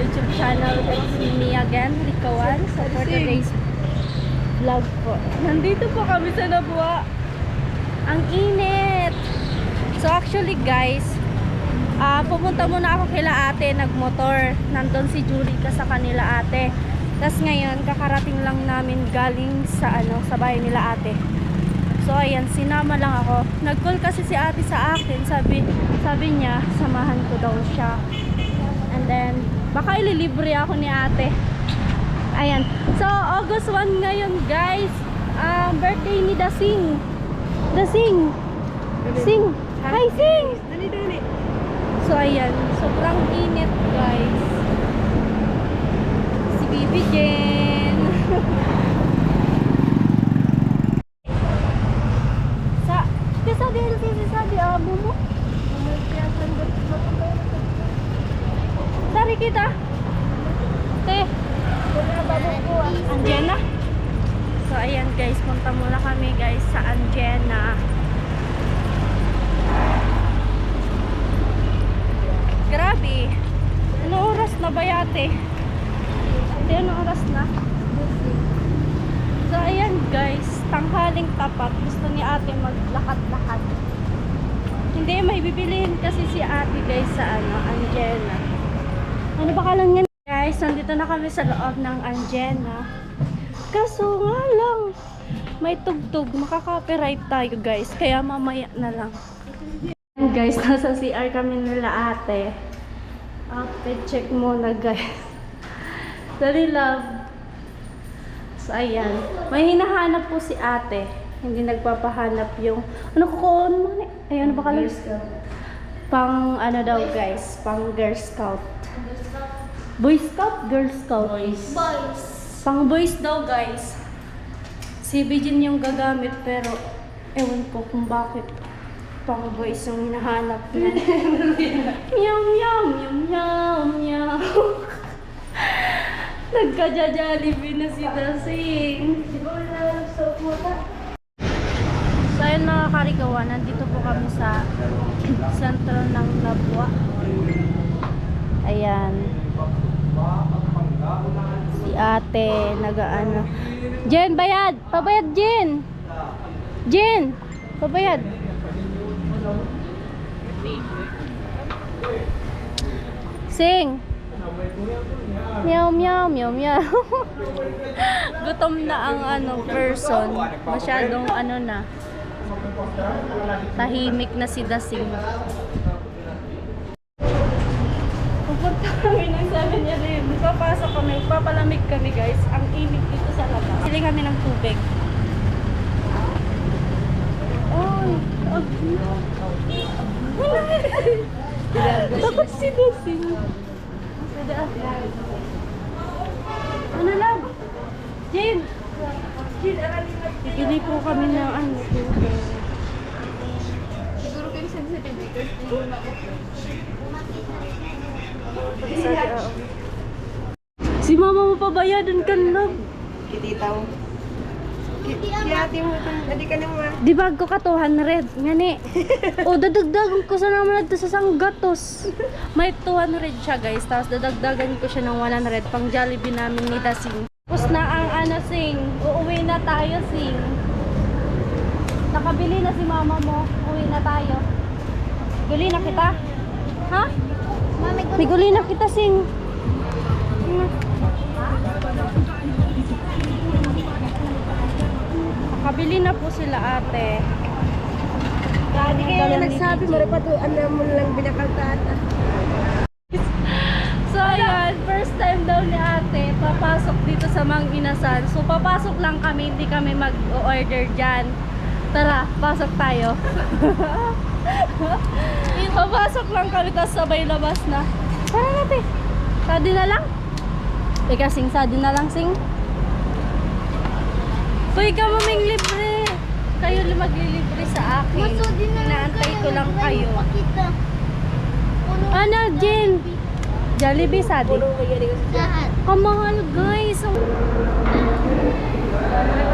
YouTube channel. It's me again, Rikawan. So for today's vlog po, nandito po kami sa Nabua. Ang init! So actually guys, pumunta muna ako kila ate, nagmotor. Nandun si Julie ka sa kanila ate. Tapos ngayon, kakarating lang namin galing sa sa bahay nila ate. So ayan, sinama lang ako. Nag-call kasi si ate sa akin. Sabi niya, samahan ko daw siya. And then, baka ililibre ako ni ate. Ayan. So, August 1 ngayon guys. Birthday ni Dasing. Dasing! Sing! Hi, Sing! So ayan, sobrang init guys. Si Bibi Jen. Sabi amo mo. Dari kita. Teh. Anjena. So ayan guys, punta muna kami guys sa Anjena. Grabe. Ano oras na ba yate? Hindi, ano oras na? So ayan guys, tanghaling tapat. Gusto ni ate maglakad-lakad. Hindi, may bibilihin kasi si ate guys sa Anjena. Ano ba kalang yan? Guys, nandito na kami sa loob ng Anjena. Kaso nga lang, may tugtog. Makaka-copyright tayo guys. Kaya mamaya na lang. Guys, nasa CR kami nila ate. Outfit check muna guys. Dali love. So ayan, may hinahanap po si ate. Hindi nagpapahanap yung ano ko mo. Ayun ba kalang pang ano daw guys, pang Girl Scout. Boy Scout, Girl Scout. Boys. Pang boys daw guys. Si Bijin yung gagamit pero ewan ko kung bakit pang boys yung hinahanap niya. Meow meow meow meow meow. Nagka-Jollibee na si Dasing. Di ba wala sa puta? So ayun mga karikawan, nandito po kami sa sentro ng Nabua. Ayan. Si ate, nagaano. Jen, bayad! Pabayad, Jen! Jen! Pabayad! Sing! Meow meow meow meow. Gutom na ang person. Masyadong na. Tahimik na si Dasing. Pupunta kami ng 7-Eleven. Papasok kami, papalamig kami guys. Ang init dito sa labas. Sili kami ng tubig. Takot si Dasing. Ano lang? Jin! Bili po kami ng siguro kayo sensitive. Si mama mo pabayadan ka lang. Kititaw. Kiyati mo hindi ka naman. Di ba ko ka 200 ngani. O dadagdagan ko sa naman dito sa sanggatos. May 200 siya guys. Tapos dadagdagan ko siya ng 100 pang Jollibee namin ni Dasing. Tapos na ang Sing. Uuwi na tayo Sing. Nakabili na si mama mo. Uwi na tayo. Guli na kita? Ha? May guli na kita Sing. Nakabili na po sila ate. Hindi kaya nagsabi mo pa to mo lang binakaltata. So ayan, first time daw ni ate papasok dito sa Mang Inasan. So papasok lang kami, hindi kami mag-order dyan. Tara, pasok tayo. Papasok lang kami, tapos sabay labas na. Tara natin. Sadi na lang. Teka, Sing, sadi na lang, Sing. Uy, ka maming libre. Kayo maglilibre sa akin. Inaantay ko lang kayo. Ano, Jen? Jollibee, sadi. Kamahal, guys.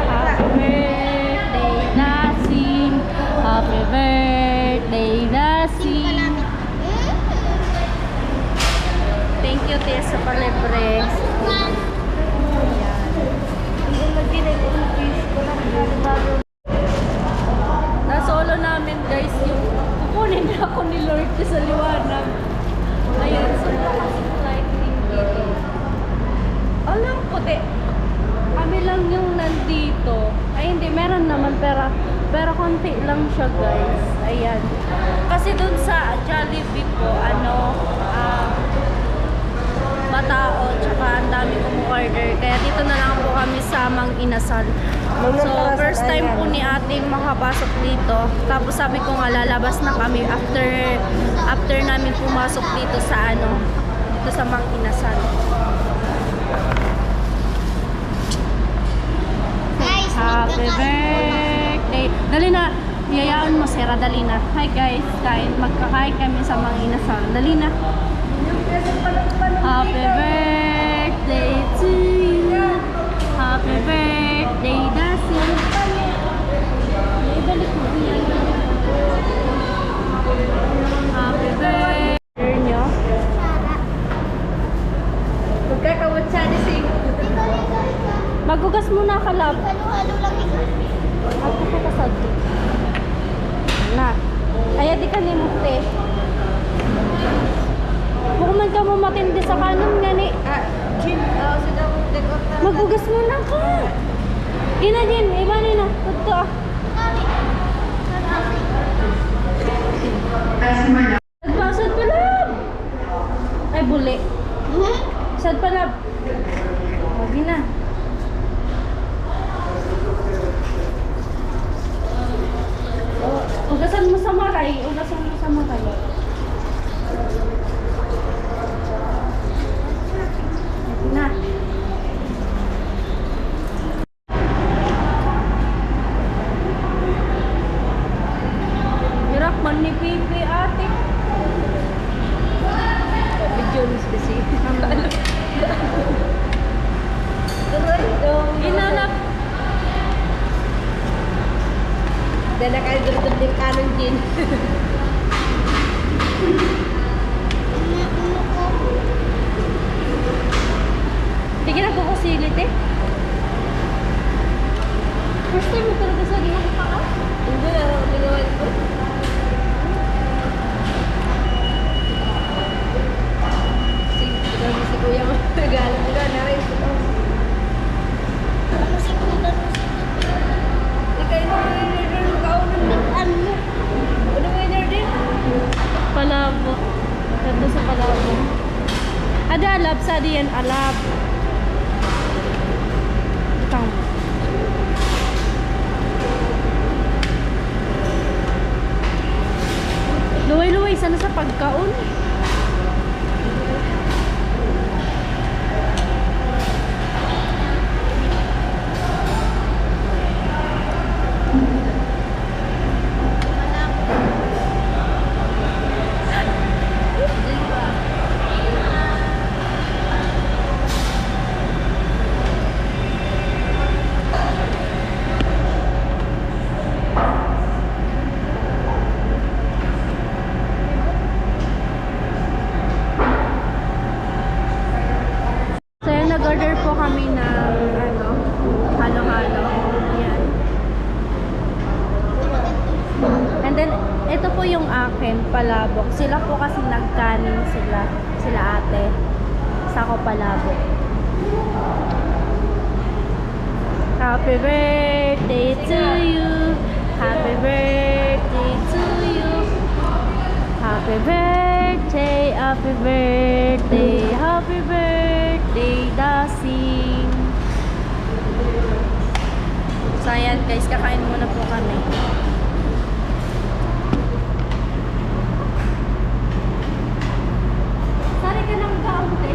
Happy birthday, Dasing. Happy birthday, Dasing. Thank cute sa palibre. Nasolo namin guys yung kukunin na ako ni Lord ko sa liwanag. Ayun, sila kasi lightning dito. Alam ko, kami lang yung nandito. Ay, hindi, meron naman, pero konti lang siya, guys. Ayan. Kasi dun sa Jollibee po, matao, tsaka ang dami kong order. Kaya dito na lang po kami sa Mang Inasal. So, first time po ni ate makapasok dito. Tapos sabi ko nga, lalabas na kami after namin pumasok dito sa dito sa Mang Inasal. Happy birthday! Dali na! Yayaan mo, Sarah. Dali na. Hi guys. Magkakain kami sa Mang Inasal. Dali na. Happy birthday to you. Happy birthday, Dasi. Ibalik mo yan. Happy birthday nyo. Magkakawat siya ni Sing. Magugas muna ka, love. Halo-halo lang ito. Ako ka kasad. Na. Ay, di ka ni Mukte. Bukuman ka mo matindi sa kanon nga ni. Jin, sila mo take-off na. Magugas muna ka. Ina, Jin. Iba na. Tuto ah. Sad pa, love. Ay, buli. Sad pa, love. Huwag na. Ugasan mo sa maray. Ugasan mo sa maray. Ito na. Hirap man ni Pipi ate. Video ni Spesi. Inalap. Dahil nakalimutan din kanon Jin. Tingin ako ko silit eh. First time mo talaga sa ginagawa ka? Hindi na ako ginawan ko. Si Kuya mo. Nagalang ko na rin. Ikay mo rin kaunan ng ano. Ano mo din? Palabo. Ganda sa palabo. Ada alab sa diyan alab. Tang. Luway-luway sana sa pagkaon. Nag-order po kami ng halo-halo. Ayan. And then, ito po yung akin, palabok. Sila po kasi nagkanin sila ate. Sa ako palabok. Happy birthday to you. Happy birthday to you. Happy birthday, happy birthday, happy birthday, Dasing. So ayan guys, kakain muna po kami. Sari ka ng kaunti.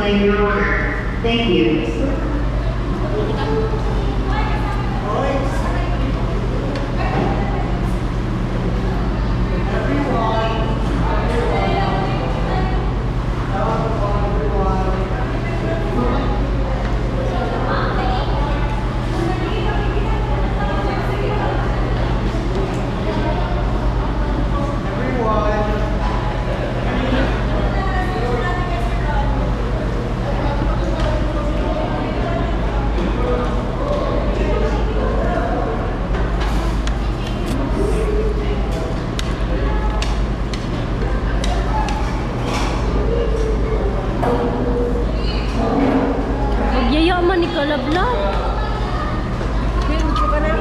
explain your order. Thank you. Magyaya man ni Kalablab. Hindi ko ka na.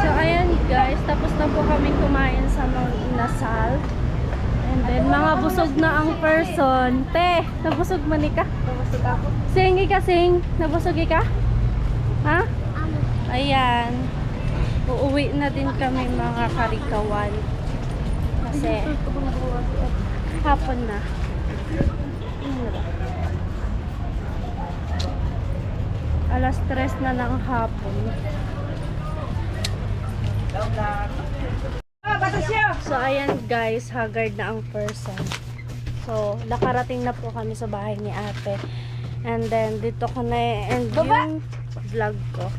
So ayan guys, tapos na po kami kumain sa Mount Inasal. And then mga busog na ang person. Te, nabusog man ka? Namasig ako. Sing ka, sing. Nabusog ka? Ha? Ayan. Uuwi na din kami mga karikawan. Kasi hapon na. Alas 3 na ng hapon. So ayan guys, haggard na ang person. So nakarating na po kami sa bahay ni ate. And then dito ko na end yung vlog ko.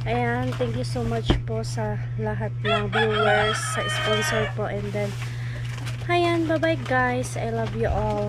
Ayan, thank you so much po sa lahat ng viewers, sa sponsor po. And then ayan, bye bye guys, I love you all.